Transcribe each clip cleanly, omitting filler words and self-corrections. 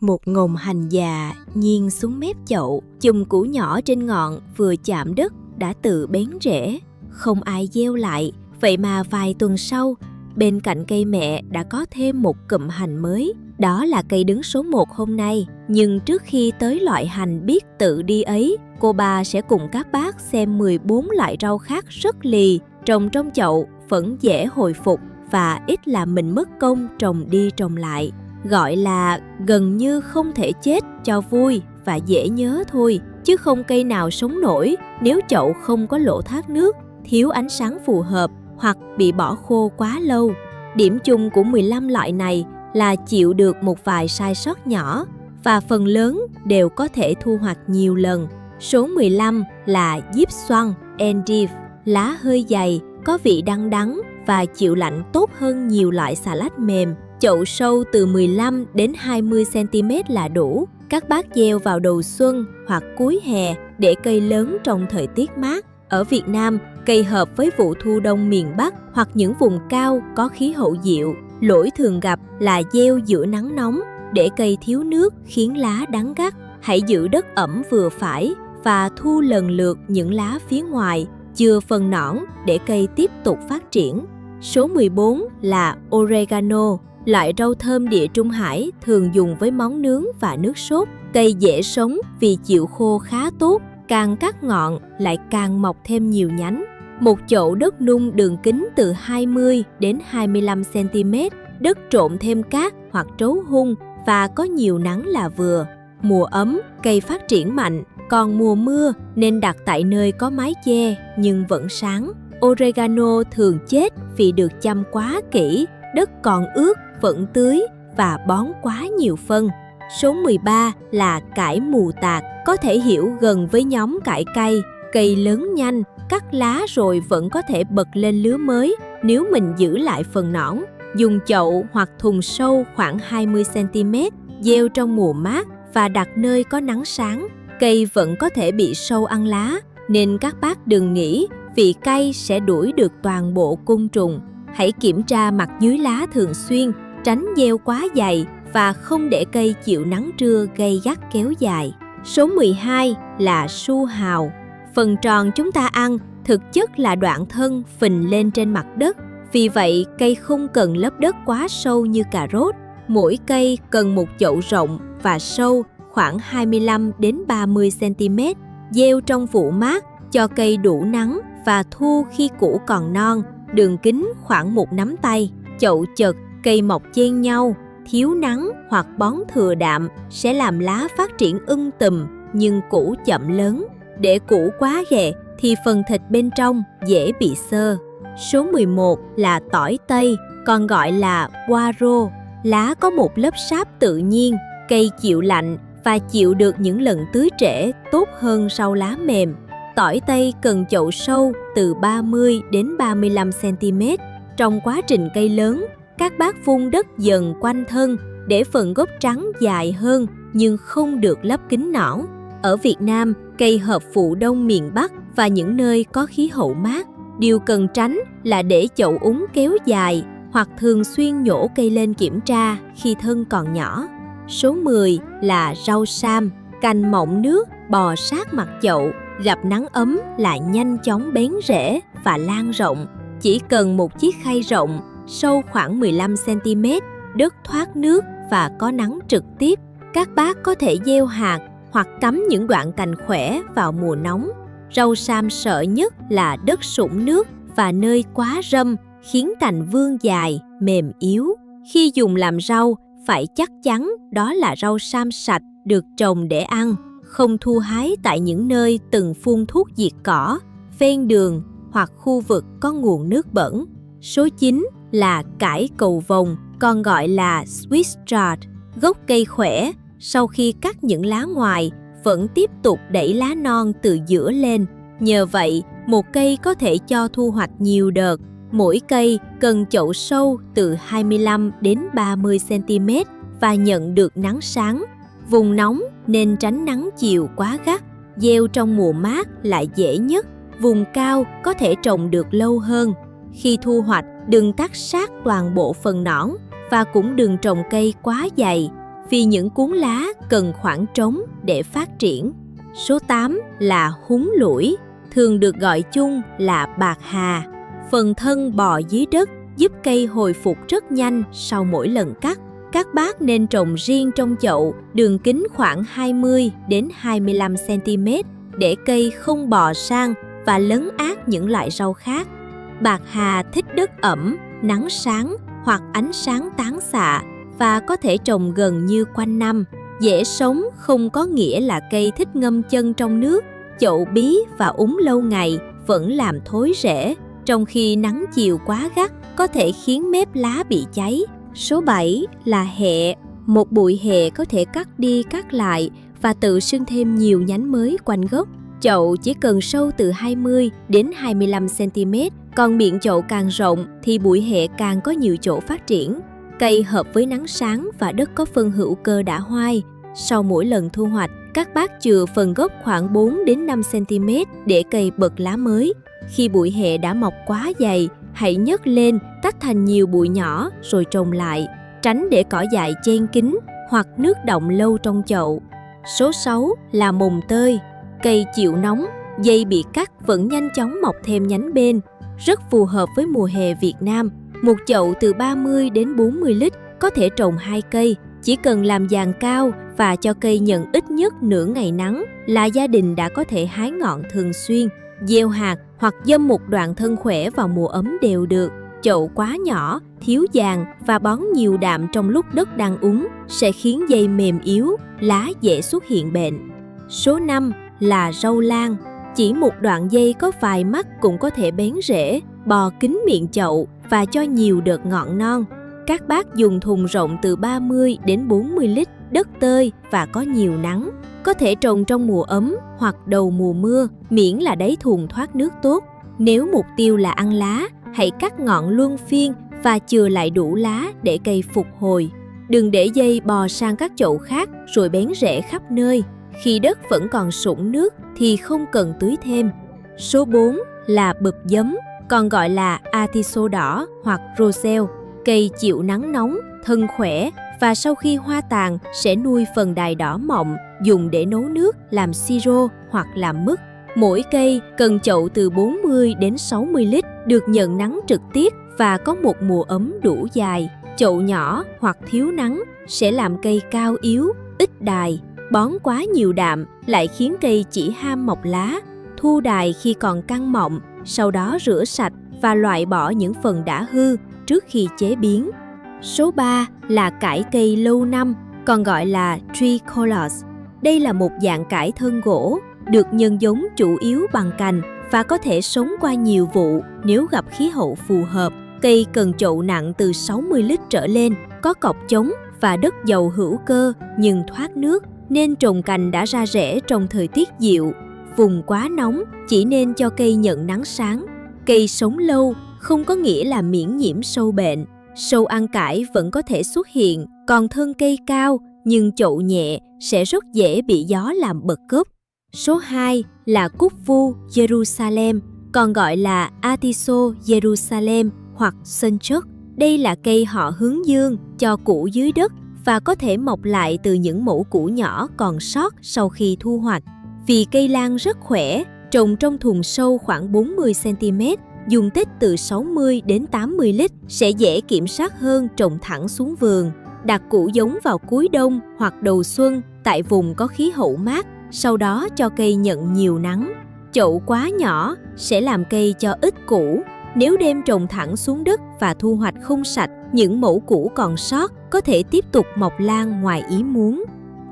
Một ngồng hành già nghiêng xuống mép chậu, chùm củ nhỏ trên ngọn vừa chạm đất đã tự bén rễ. Không ai gieo lại, vậy mà vài tuần sau, bên cạnh cây mẹ đã có thêm một cụm hành mới. Đó là cây đứng số 1 hôm nay. Nhưng trước khi tới loại hành biết tự đi ấy, cô bà sẽ cùng các bác xem 14 loại rau khác rất lì, trồng trong chậu vẫn dễ hồi phục và ít làm mình mất công trồng đi trồng lại. Gọi là gần như không thể chết cho vui và dễ nhớ thôi, chứ không cây nào sống nổi nếu chậu không có lỗ thoát nước, thiếu ánh sáng phù hợp hoặc bị bỏ khô quá lâu. Điểm chung của 15 loại này là chịu được một vài sai sót nhỏ và phần lớn đều có thể thu hoạch nhiều lần. Số 15 là Diếp Xoăn Endive, lá hơi dày, có vị đắng đắng và chịu lạnh tốt hơn nhiều loại xà lách mềm. Chậu sâu từ 15 đến 20 cm là đủ. Các bác gieo vào đầu xuân hoặc cuối hè để cây lớn trong thời tiết mát. Ở Việt Nam, cây hợp với vụ thu đông miền Bắc hoặc những vùng cao có khí hậu dịu. Lỗi thường gặp là gieo giữa nắng nóng để cây thiếu nước khiến lá đắng gắt. Hãy giữ đất ẩm vừa phải và thu lần lượt những lá phía ngoài, chừa phần nõn để cây tiếp tục phát triển. Số 14 là Oregano, loại rau thơm địa Trung Hải thường dùng với món nướng và nước sốt. Cây dễ sống vì chịu khô khá tốt, càng cắt ngọn lại càng mọc thêm nhiều nhánh. Một chậu đất nung đường kính từ 20 đến 25 cm, đất trộn thêm cát hoặc trấu hung và có nhiều nắng là vừa. Mùa ấm, cây phát triển mạnh, còn mùa mưa nên đặt tại nơi có mái che nhưng vẫn sáng. Oregano thường chết vì được chăm quá kỹ, đất còn ướt, vẫn tưới và bón quá nhiều phân. Số 13 là cải mù tạt, có thể hiểu gần với nhóm cải cây. Cây lớn nhanh, cắt lá rồi vẫn có thể bật lên lứa mới nếu mình giữ lại phần nõn. Dùng chậu hoặc thùng sâu khoảng 20 cm, gieo trong mùa mát và đặt nơi có nắng sáng. Cây vẫn có thể bị sâu ăn lá, nên các bác đừng nghĩ vì cây sẽ đuổi được toàn bộ côn trùng. Hãy kiểm tra mặt dưới lá thường xuyên, tránh gieo quá dày và không để cây chịu nắng trưa gay gắt kéo dài. Số 12 là su hào. Phần tròn chúng ta ăn thực chất là đoạn thân phình lên trên mặt đất. Vì vậy, cây không cần lấp đất quá sâu như cà rốt. Mỗi cây cần một chậu rộng và sâu khoảng 25 đến 30 cm. Gieo trong vụ mát cho cây đủ nắng và thu khi củ còn non, đường kính khoảng một nắm tay. Chậu chật, cây mọc chen nhau, thiếu nắng hoặc bón thừa đạm sẽ làm lá phát triển tùm nhưng củ chậm lớn. Để củ quá ghẹ thì phần thịt bên trong dễ bị xơ. Số 11 là tỏi Tây, còn gọi là poiro. Lá có một lớp sáp tự nhiên, cây chịu lạnh và chịu được những lần tưới trễ tốt hơn rau lá mềm. Tỏi Tây cần chậu sâu từ 30 đến 35 cm. Trong quá trình cây lớn, các bác vun đất dần quanh thân để phần gốc trắng dài hơn nhưng không được lấp kín nõn. Ở Việt Nam, cây hợp vụ đông miền Bắc và những nơi có khí hậu mát. Điều cần tránh là để chậu úng kéo dài hoặc thường xuyên nhổ cây lên kiểm tra khi thân còn nhỏ. Số 10 là rau sam, cành mọng nước bò sát mặt chậu, gặp nắng ấm là nhanh chóng bén rễ và lan rộng. Chỉ cần một chiếc khay rộng, sâu khoảng 15 cm, đất thoát nước và có nắng trực tiếp. Các bác có thể gieo hạt hoặc cắm những đoạn cành khỏe vào mùa nóng. Rau sam sợ nhất là đất sũng nước và nơi quá râm khiến cành vươn dài, mềm yếu. Khi dùng làm rau, phải chắc chắn đó là rau sam sạch được trồng để ăn, không thu hái tại những nơi từng phun thuốc diệt cỏ, ven đường hoặc khu vực có nguồn nước bẩn. Số 9 là cải cầu vồng, còn gọi là Swiss chard. Gốc cây khỏe, sau khi cắt những lá ngoài, vẫn tiếp tục đẩy lá non từ giữa lên. Nhờ vậy, một cây có thể cho thu hoạch nhiều đợt. Mỗi cây cần chậu sâu từ 25 đến 30 cm và nhận được nắng sáng. Vùng nóng nên tránh nắng chiều quá gắt. Gieo trong mùa mát là dễ nhất. Vùng cao có thể trồng được lâu hơn. Khi thu hoạch, đừng cắt sát toàn bộ phần nõn và cũng đừng trồng cây quá dày. vì những cuốn lá cần khoảng trống để phát triển. Số 8 là húng lủi, thường được gọi chung là bạc hà. Phần thân bò dưới đất giúp cây hồi phục rất nhanh sau mỗi lần cắt. Các bác nên trồng riêng trong chậu, đường kính khoảng 20 đến 25 cm để cây không bò sang và lấn át những loại rau khác. Bạc hà thích đất ẩm, nắng sáng hoặc ánh sáng tán xạ và có thể trồng gần như quanh năm. Dễ sống không có nghĩa là cây thích ngâm chân trong nước. Chậu bí và úng lâu ngày vẫn làm thối rễ, trong khi nắng chiều quá gắt có thể khiến mép lá bị cháy. Số 7 là hẹ. Một bụi hẹ có thể cắt đi cắt lại và tự sinh thêm nhiều nhánh mới quanh gốc. Chậu chỉ cần sâu từ 20 đến 25 cm, còn miệng chậu càng rộng thì bụi hẹ càng có nhiều chỗ phát triển. Cây hợp với nắng sáng và đất có phân hữu cơ đã hoai. Sau mỗi lần thu hoạch, các bác chừa phần gốc khoảng 4 đến 5 cm để cây bật lá mới. Khi bụi hẹ đã mọc quá dày, hãy nhấc lên, tách thành nhiều bụi nhỏ rồi trồng lại, tránh để cỏ dại chen kín hoặc nước đọng lâu trong chậu. Số 6 là mồng tơi. Cây chịu nóng, dây bị cắt vẫn nhanh chóng mọc thêm nhánh bên, rất phù hợp với mùa hè Việt Nam. Một chậu từ 30 đến 40 lít có thể trồng 2 cây. Chỉ cần làm giàn cao và cho cây nhận ít nhất nửa ngày nắng là gia đình đã có thể hái ngọn thường xuyên. Gieo hạt hoặc dâm một đoạn thân khỏe vào mùa ấm đều được. Chậu quá nhỏ, thiếu giàn và bón nhiều đạm trong lúc đất đang úng sẽ khiến dây mềm yếu, lá dễ xuất hiện bệnh. Số 5 là rau lang. Chỉ một đoạn dây có vài mắt cũng có thể bén rễ, bò kín miệng chậu và cho nhiều đợt ngọn non. Các bác dùng thùng rộng từ 30 đến 40 lít, đất tơi và có nhiều nắng. Có thể trồng trong mùa ấm hoặc đầu mùa mưa, miễn là đáy thùng thoát nước tốt. Nếu mục tiêu là ăn lá, hãy cắt ngọn luân phiên và chừa lại đủ lá để cây phục hồi. Đừng để dây bò sang các chậu khác rồi bén rễ khắp nơi. Khi đất vẫn còn sũng nước thì không cần tưới thêm. Số 4 là bụp giấm, còn gọi là atiso đỏ hoặc roselle. Cây chịu nắng nóng, thân khỏe và sau khi hoa tàn sẽ nuôi phần đài đỏ mọng, dùng để nấu nước, làm siro hoặc làm mứt. Mỗi cây cần chậu từ 40 đến 60 lít, được nhận nắng trực tiếp và có một mùa ấm đủ dài. Chậu nhỏ hoặc thiếu nắng sẽ làm cây cao yếu, ít đài. Bón quá nhiều đạm lại khiến cây chỉ ham mọc lá. Thu đài khi còn căng mọng, sau đó rửa sạch và loại bỏ những phần đã hư trước khi chế biến. Số 3 là cải cây lâu năm, còn gọi là tricholas. Đây là một dạng cải thân gỗ, được nhân giống chủ yếu bằng cành và có thể sống qua nhiều vụ nếu gặp khí hậu phù hợp. Cây cần chậu nặng từ 60 lít trở lên, có cọc chống và đất giàu hữu cơ nhưng thoát nước, nên trồng cành đã ra rễ trong thời tiết dịu. Vùng quá nóng chỉ nên cho cây nhận nắng sáng. Cây sống lâu không có nghĩa là miễn nhiễm sâu bệnh. Sâu ăn cải vẫn có thể xuất hiện, còn thân cây cao nhưng chậu nhẹ sẽ rất dễ bị gió làm bật gốc. Số 2 là cúc vu Jerusalem, còn gọi là Atiso Jerusalem hoặc Sunchok. Đây là cây họ hướng dương, cho củ dưới đất và có thể mọc lại từ những mẩu củ nhỏ còn sót sau khi thu hoạch. Vì cây lan rất khỏe, trồng trong thùng sâu khoảng 40 cm, dùng tích từ 60 đến 80 lít sẽ dễ kiểm soát hơn trồng thẳng xuống vườn. Đặt củ giống vào cuối đông hoặc đầu xuân tại vùng có khí hậu mát, sau đó cho cây nhận nhiều nắng. Chậu quá nhỏ sẽ làm cây cho ít củ. Nếu đem trồng thẳng xuống đất và thu hoạch không sạch, những mẩu củ còn sót có thể tiếp tục mọc lan ngoài ý muốn.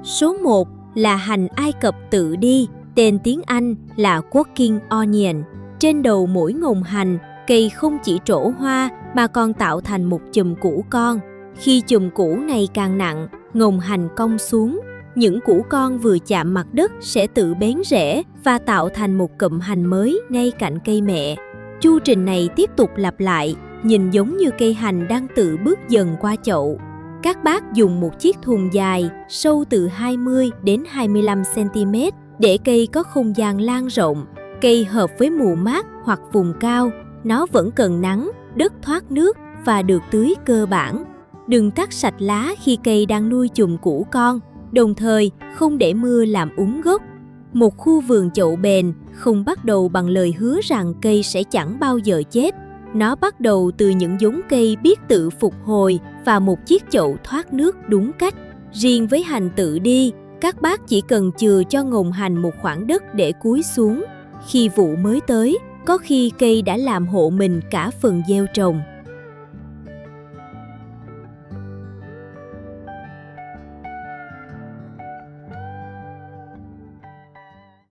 Số 1 là hành Ai Cập tự đi, tên tiếng Anh là Walking Onion. Trên đầu mỗi ngồng hành, cây không chỉ trổ hoa mà còn tạo thành một chùm củ con. Khi chùm củ ngày càng nặng, ngồng hành cong xuống. Những củ con vừa chạm mặt đất sẽ tự bén rễ và tạo thành một cụm hành mới ngay cạnh cây mẹ. Chu trình này tiếp tục lặp lại, nhìn giống như cây hành đang tự bước dần qua chậu. Các bác dùng một chiếc thùng dài, sâu từ 20 đến 25 cm để cây có không gian lan rộng. Cây hợp với mùa mát hoặc vùng cao, nó vẫn cần nắng, đất thoát nước và được tưới cơ bản. Đừng cắt sạch lá khi cây đang nuôi chùm củ con, đồng thời không để mưa làm úng gốc. Một khu vườn chậu bền không bắt đầu bằng lời hứa rằng cây sẽ chẳng bao giờ chết. Nó bắt đầu từ những giống cây biết tự phục hồi và một chiếc chậu thoát nước đúng cách. Riêng với hành tự đi, các bác chỉ cần chừa cho ngồng hành một khoảng đất để cúi xuống. Khi vụ mới tới, có khi cây đã làm hộ mình cả phần gieo trồng.